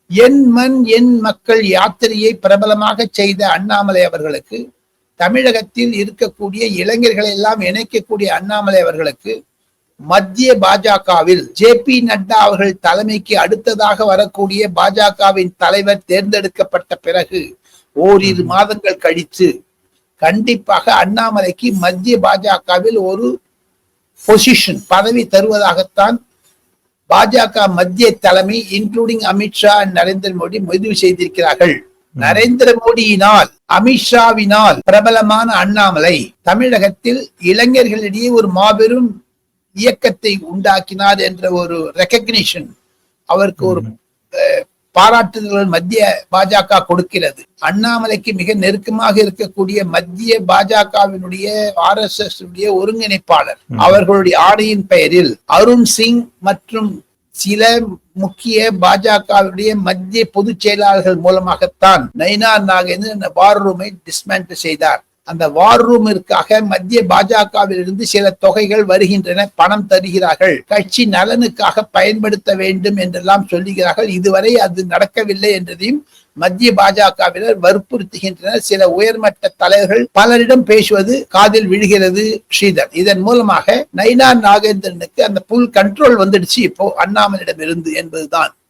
என் மண் என் மக்கள் யாத்திரையை பிரபலமாக செய்த அண்ணாமலை அவர்களுக்கு, தமிழகத்தில் இருக்கக்கூடிய இளைஞர்களை எல்லாம் இணைக்கக்கூடிய அண்ணாமலை அவர்களுக்கு மத்திய பாஜகவில் ஜே.பி. நட்டா அவர்கள் தலைமைக்கு அடுத்ததாக வரக்கூடிய பாஜகவின் தலைவர் தேர்ந்தெடுக்கப்பட்ட பிறகு ஓரிரு மாதங்கள் கழித்து கண்டிப்பாக அண்ணாமலைக்கு மத்திய பாஜகவில் ஒரு பொசிஷன் பதவி தருவதாகத்தான் பாஜக மத்திய தலைமை இன்க்ளூடிங் அமித்ஷா நரேந்திர மோடி முடிவு செய்திருக்கிறார்கள். நரேந்திர மோடியினால், அமித்ஷாவினால் பிரபலமான அண்ணாமலை தமிழகத்தில் இளைஞர்களிடையே ஒரு மாபெரும் இயக்கத்தை உண்டாக்கினார் என்ற ஒரு ரெகக்னிஷன், அவருக்கு ஒரு பாராட்டுதல்கள் மத்திய பாஜக கொடுக்கிறது. அண்ணாமலைக்கு மிக நெருக்கமாக இருக்கக்கூடிய மத்திய பாஜகவினுடைய RSS ஒருங்கிணைப்பாளர் அவர்களுடைய ஆணையின் பெயரில் அருண் சிங் மற்றும் சில முக்கிய பாஜகவுடைய மத்திய பொதுச் செயலாளர்கள் மூலமாகத்தான் நயினார் நாகேந்திரன் வார் ரூமை டிஸ்மேண்டில் செய்தார். அந்த வார் ரூமிற்காக மத்திய பாஜகவில் இருந்து சில தொகைகள் வருகின்றன, பணம் தருகிறார்கள், கட்சி நலனுக்காக பயன்படுத்த வேண்டும் என்றெல்லாம் சொல்லுகிறார்கள். இதுவரை அது நடக்கவில்லை என்றதையும் மத்திய பாஜகவினர் வற்புறுத்துகின்றனர். சில உயர்மட்ட தலைவர்கள் பலரிடம் பேசுவது காதில் விழுகிறது ஸ்ரீதர். இதன் மூலமாக நயினார் நாகேந்திரனுக்கு அந்த புல் கண்ட்ரோல் வந்துடுச்சு இப்போ அண்ணாமலையிடம் இருந்து என்பதுதான்.